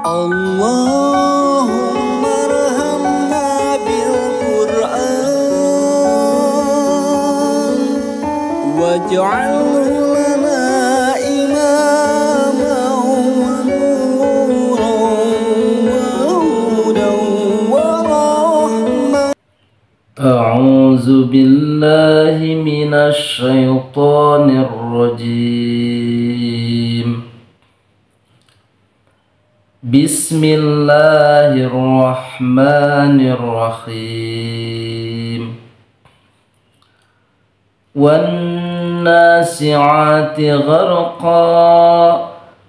Allahumma arhamna bil Qur'an waj'alhu lana imaman wa nuran wa hudan wa rahmah. A'udzu billahi minasy syaithanir rajim. Bismillahirrahmanirrahim. Wan-nasi'ati gharqa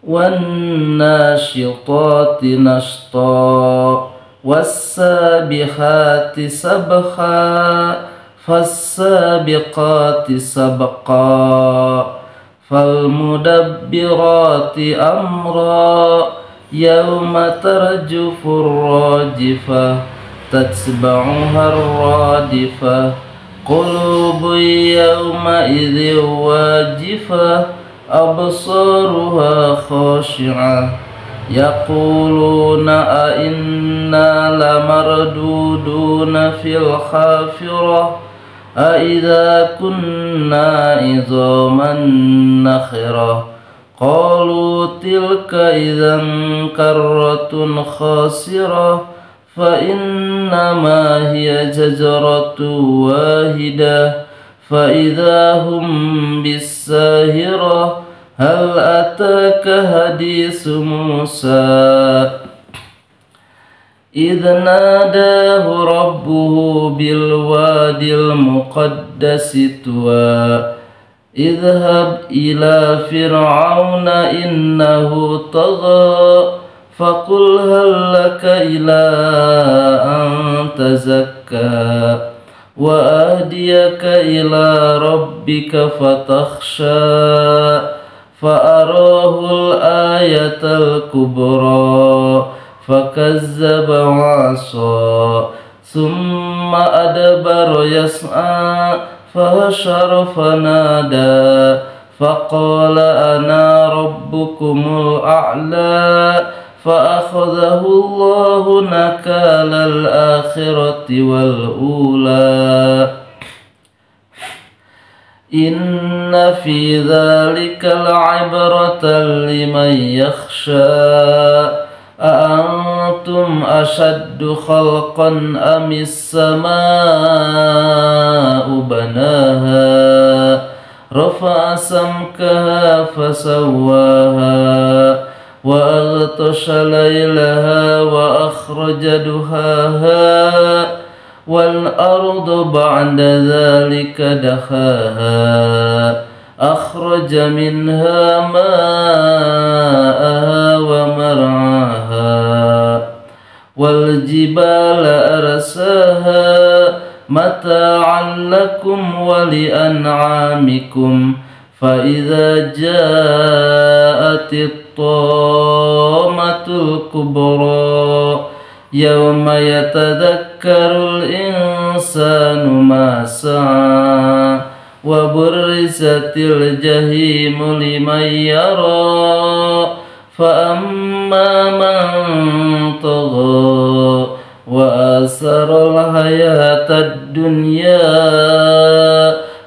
wan-nashitati nashta was-sabihati sabha fas-sabiqati sabqa fal-mudabbirati amra yawma tarjufur rajifah tatba'uha ar-radifah qulubun yawma idzin wajifah absaruha khashi'ah yaquluna a inna lamarduduna fil khafirah a idza kunna idzaman nakhirah qalu tilka idzan karratun khasirah fa innama hiya jazratun wahidah fa idza hum bis-sahirah hal ataka hadisu Musa idh nadahu rabbuhu bil wadil muqaddasi tuwa idhhab ila fir'auna innahu tagha faqul hal laka ila an tazakka wa ahdiyaka ila rabbika fatakhsha fa'arahul ayatal kubra fakazdzaba wa'asa summa adbara yas'a fahashara fanada faqala ana rabbukumul a'la fa'akhadhahu Allahu nakalal akhirati wal ula inna fi dzalika la'ibratan liman yakhsha أأنتم أشد خلقا أم السماء بناها رفع سمكها فسواها وأغطش ليلها وأخرج دحاها والأرض بعد ذلك دحاها أخرج منها ماءها ومرعاها والجبال أرساها متاعا لكم ولأنعامكم فإذا جاءت الطامة الكبرى يوم يتذكر الإنسان ما سعى وبرزت الجحيم لمن يرى فأما من طغى وآثر الحياة الدنيا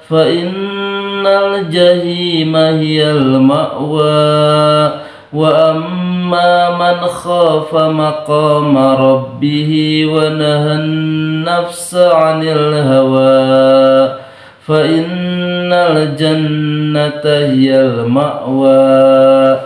فإن الجحيم هي المأوى وأما من خاف مقام ربه ونهى النفس عن الهوى فإن الجنة هي المأوى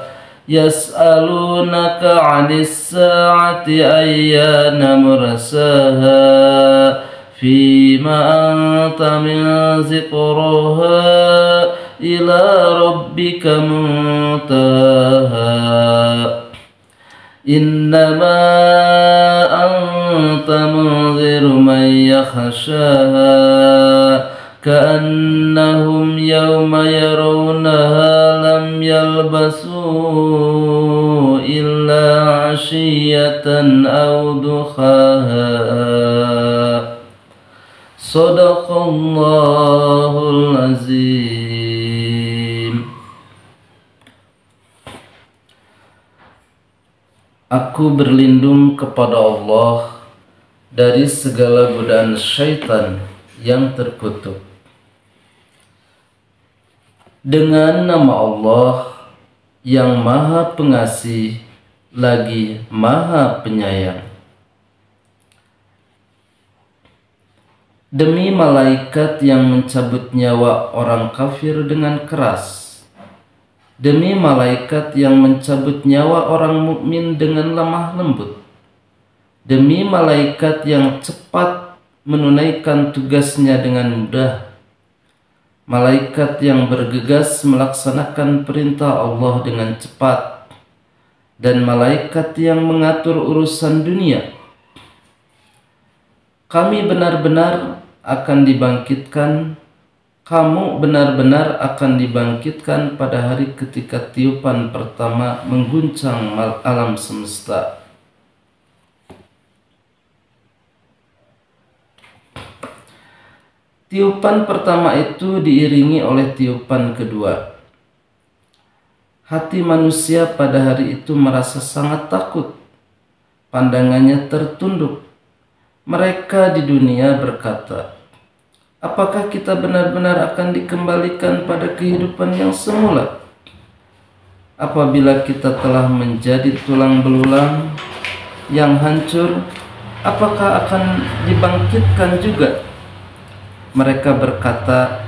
يسألونك عن الساعة أيان مرساها فيما أنت من ذكرها إلى ربك منتهاها إنما أنت منذر من يخشاها كأنهم يوم يرونها لم يلبثوا إلا عشية أو ضحاها صدق الله العظيم. Aku berlindung kepada Allah dari segala godaan syaitan yang terkutuk. Dengan nama Allah yang Maha Pengasih lagi Maha Penyayang. Demi malaikat yang mencabut nyawa orang kafir dengan keras, demi malaikat yang mencabut nyawa orang mukmin dengan lemah lembut, demi malaikat yang cepat menunaikan tugasnya dengan mudah, malaikat yang bergegas melaksanakan perintah Allah dengan cepat, dan malaikat yang mengatur urusan dunia. Kami benar-benar akan dibangkitkan, kamu benar-benar akan dibangkitkan pada hari ketika tiupan pertama mengguncang alam semesta. Tiupan pertama itu diiringi oleh tiupan kedua. Hati manusia pada hari itu merasa sangat takut. Pandangannya tertunduk. Mereka di dunia berkata, apakah kita benar-benar akan dikembalikan pada kehidupan yang semula? Apabila kita telah menjadi tulang belulang yang hancur, apakah akan dibangkitkan juga? Mereka berkata,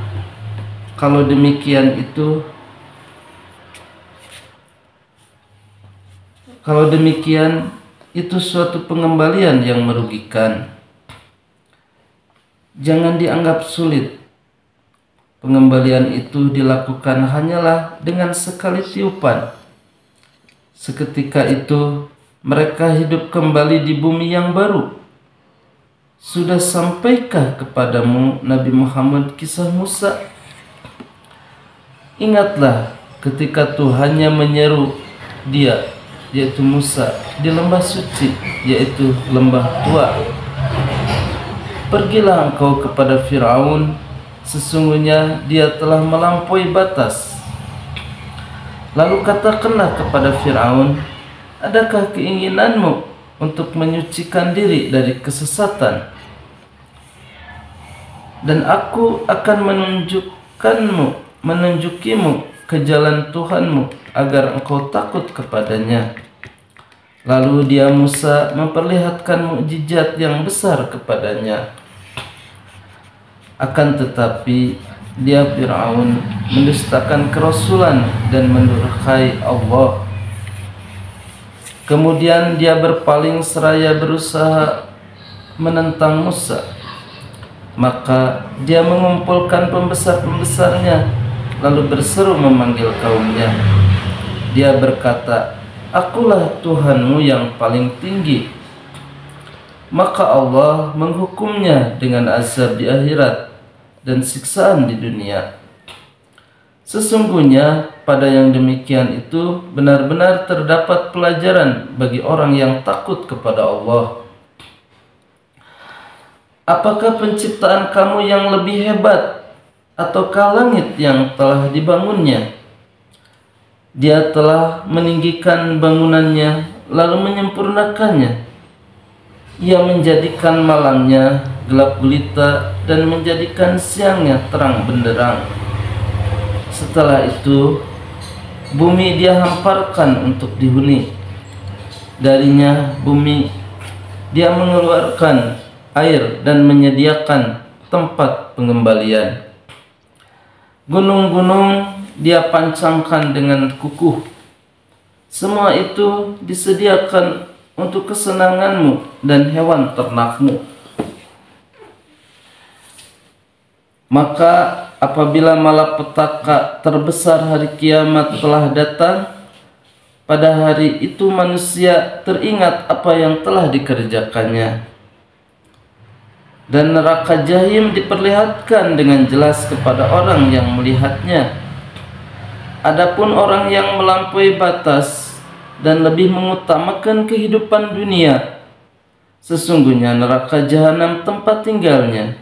kalau demikian itu suatu pengembalian yang merugikan. Jangan dianggap sulit. Pengembalian itu dilakukan hanyalah dengan sekali tiupan. Seketika itu mereka hidup kembali di bumi yang baru. Sudah sampaikah kepadamu Nabi Muhammad kisah Musa? Ingatlah ketika Tuhannya menyeru dia, yaitu Musa, di lembah suci, yaitu lembah tua. Pergilah engkau kepada Firaun, sesungguhnya dia telah melampaui batas. Lalu katakanlah kepada Firaun, adakah keinginanmu untuk menyucikan diri dari kesesatan? Dan aku akan menunjukimu ke jalan Tuhanmu agar engkau takut kepadanya. Lalu dia Musa memperlihatkan mukjizat yang besar kepadanya. Akan tetapi dia Fir'aun mendustakan kerasulan dan mendurhakai Allah. Kemudian dia berpaling seraya berusaha menentang Musa. Maka dia mengumpulkan pembesar-pembesarnya lalu berseru memanggil kaumnya. Dia berkata, akulah Tuhanmu yang paling tinggi. Maka Allah menghukumnya dengan azab di akhirat dan siksaan di dunia. Sesungguhnya pada yang demikian itu benar-benar terdapat pelajaran bagi orang yang takut kepada Allah. Apakah penciptaan kamu yang lebih hebat ataukah langit yang telah dibangunnya? Dia telah meninggikan bangunannya lalu menyempurnakannya. Ia menjadikan malamnya gelap gulita dan menjadikan siangnya terang benderang. Setelah itu bumi dia hamparkan untuk dihuni. Darinya bumi dia mengeluarkan air dan menyediakan tempat pengembalian. Gunung-gunung dia pancangkan dengan kukuh. Semua itu disediakan untuk kesenanganmu dan hewan ternakmu. Maka apabila malapetaka terbesar hari kiamat telah datang, pada hari itu manusia teringat apa yang telah dikerjakannya. Dan neraka jahim diperlihatkan dengan jelas kepada orang yang melihatnya. Adapun orang yang melampaui batas dan lebih mengutamakan kehidupan dunia, sesungguhnya neraka jahanam tempat tinggalnya.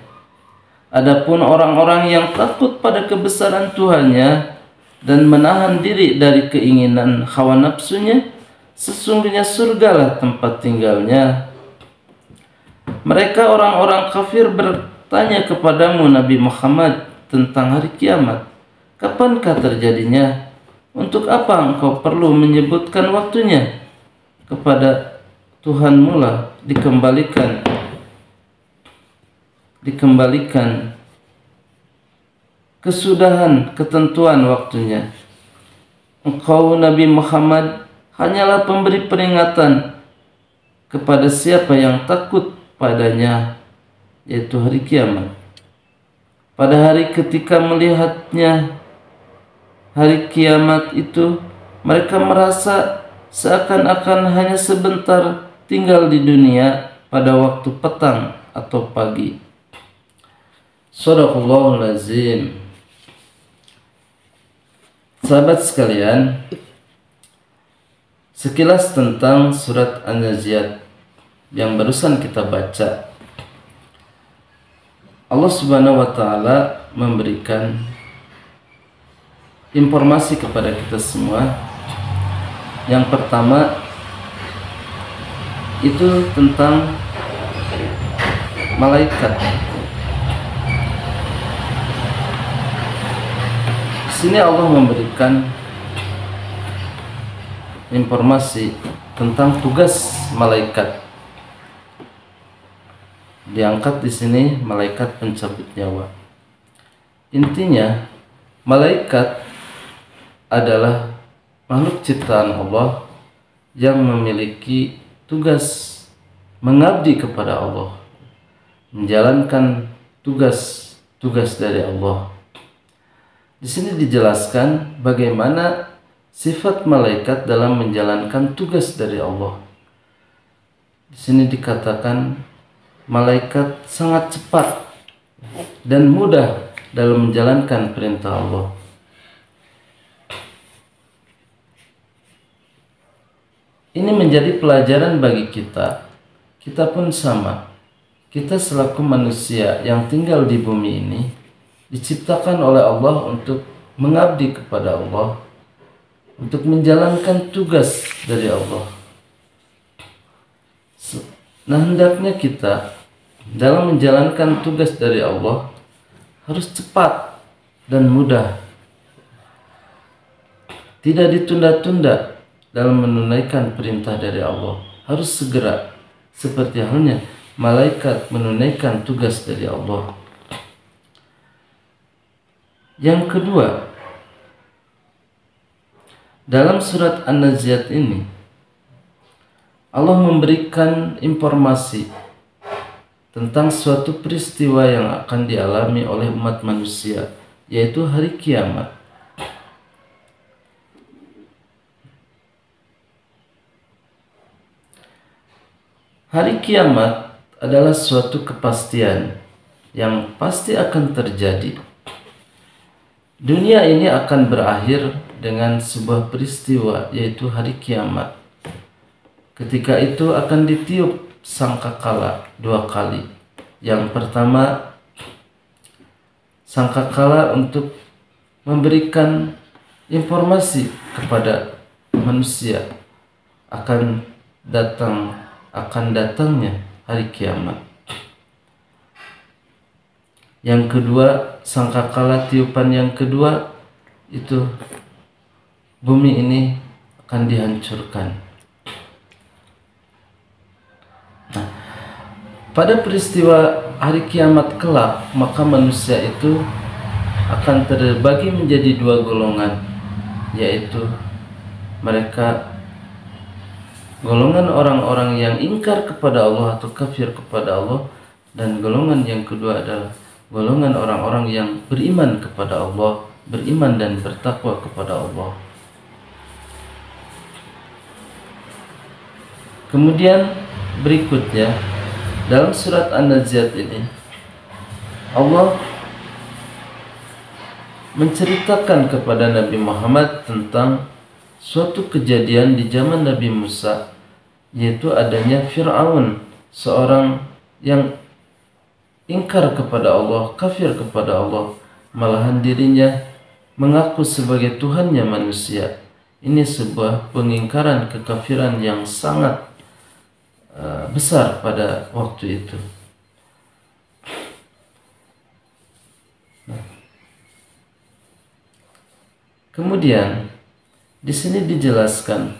Adapun orang-orang yang takut pada kebesaran Tuhannya dan menahan diri dari keinginan hawa nafsunya, sesungguhnya surgalah tempat tinggalnya. Mereka orang-orang kafir bertanya kepadamu Nabi Muhammad tentang hari kiamat. Kapankah terjadinya? Untuk apa engkau perlu menyebutkan waktunya? Kepada Tuhanmu lah dikembalikan kesudahan ketentuan waktunya. Engkau Nabi Muhammad hanyalah pemberi peringatan kepada siapa yang takut padanya, yaitu hari kiamat. Pada hari ketika melihatnya hari kiamat itu, mereka merasa seakan-akan hanya sebentar tinggal di dunia pada waktu petang atau pagi. Shadaqallahul azim. Sahabat sekalian, sekilas tentang surat An-Nazi'at yang barusan kita baca. Allah Subhanahu wa taala memberikan informasi kepada kita semua. Yang pertama itu tentang malaikat. Di sini Allah memberikan informasi tentang tugas malaikat. Diangkat di sini malaikat pencabut nyawa. Intinya, malaikat adalah makhluk ciptaan Allah yang memiliki tugas mengabdi kepada Allah, menjalankan tugas dari Allah. Di sini dijelaskan bagaimana sifat malaikat dalam menjalankan tugas dari Allah. Di sini dikatakan malaikat sangat cepat dan mudah dalam menjalankan perintah Allah. Ini menjadi pelajaran bagi kita. Kita pun sama. Kita selaku manusia yang tinggal di bumi ini diciptakan oleh Allah untuk mengabdi kepada Allah, untuk menjalankan tugas dari Allah. Nah, hendaknya kita dalam menjalankan tugas dari Allah harus cepat dan mudah, tidak ditunda-tunda dalam menunaikan perintah dari Allah. Harus segera, seperti halnya malaikat menunaikan tugas dari Allah. Yang kedua, dalam surat An-Nazi'at ini Allah memberikan informasi tentang suatu peristiwa yang akan dialami oleh umat manusia, yaitu hari kiamat. Hari kiamat adalah suatu kepastian yang pasti akan terjadi. Dunia ini akan berakhir dengan sebuah peristiwa, yaitu hari kiamat. Ketika itu akan ditiup sangkakala 2 kali. Yang pertama, sangkakala untuk memberikan informasi kepada manusia akan datangnya hari kiamat. Yang kedua, sangkakala tiupan yang kedua itu bumi ini akan dihancurkan. Nah, pada peristiwa hari kiamat kelak, maka manusia itu akan terbagi menjadi 2 golongan, yaitu mereka golongan orang-orang yang ingkar kepada Allah atau kafir kepada Allah, dan golongan yang kedua adalah golongan orang-orang yang beriman kepada Allah, beriman dan bertakwa kepada Allah. Kemudian berikutnya dalam surat An-Nazi'at ini Allah menceritakan kepada Nabi Muhammad tentang suatu kejadian di zaman Nabi Musa, yaitu adanya Fir'aun, seorang yang ingkar kepada Allah, kafir kepada Allah, malahan dirinya mengaku sebagai Tuhannya manusia, Ini sebuah pengingkaran kekafiran yang sangat besar pada waktu itu. Kemudian di sini dijelaskan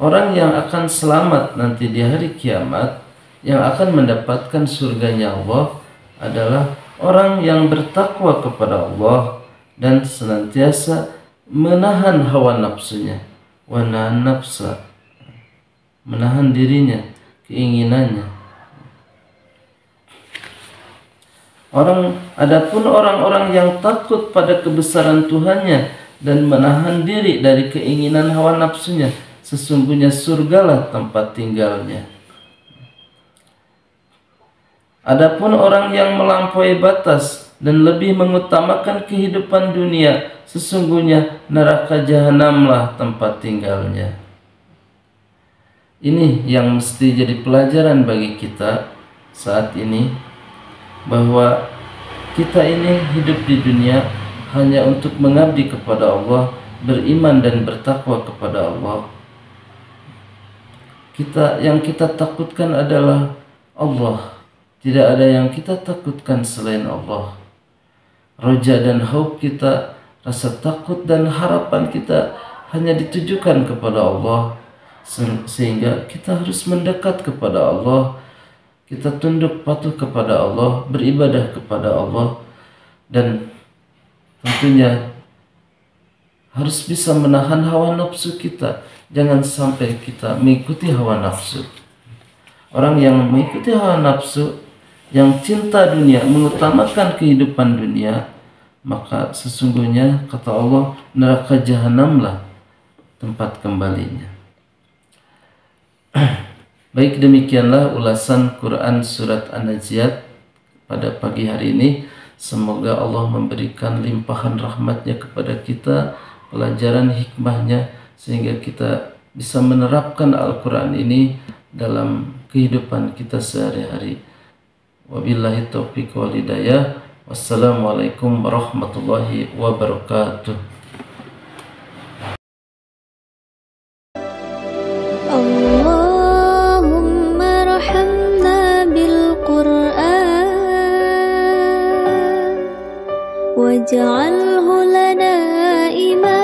orang yang akan selamat nanti di hari kiamat, yang akan mendapatkan surganya Allah adalah orang yang bertakwa kepada Allah dan senantiasa menahan hawa nafsunya, menahan nafsa, menahan dirinya, keinginannya. Adapun orang-orang yang takut pada kebesaran Tuhannya dan menahan diri dari keinginan hawa nafsunya, sesungguhnya surgalah tempat tinggalnya. Adapun orang yang melampaui batas dan lebih mengutamakan kehidupan dunia, sesungguhnya neraka jahanamlah tempat tinggalnya. Ini yang mesti jadi pelajaran bagi kita saat ini, bahwa kita ini hidup di dunia hanya untuk mengabdi kepada Allah, beriman dan bertakwa kepada Allah. Yang kita takutkan adalah Allah. Tidak ada yang kita takutkan selain Allah. Roja dan haub kita, rasa takut dan harapan kita hanya ditujukan kepada Allah, sehingga kita harus mendekat kepada Allah. Kita tunduk patuh kepada Allah, beribadah kepada Allah, dan tentunya harus bisa menahan hawa nafsu kita. Jangan sampai kita mengikuti hawa nafsu. Orang yang mengikuti hawa nafsu, yang cinta dunia, mengutamakan kehidupan dunia, maka sesungguhnya kata Allah, neraka jahanamlah tempat kembalinya. Baik, demikianlah ulasan Quran Surat An-Naziat pada pagi hari ini. Semoga Allah memberikan limpahan rahmatnya kepada kita, pelajaran hikmahnya, sehingga kita bisa menerapkan Al-Quran ini dalam kehidupan kita sehari-hari. Wabillahi taufiq wal hidayah. Wassalamualaikum warahmatullahi wabarakatuh. Allahumma rahamna bil Qur'an waj'alhu lana imama.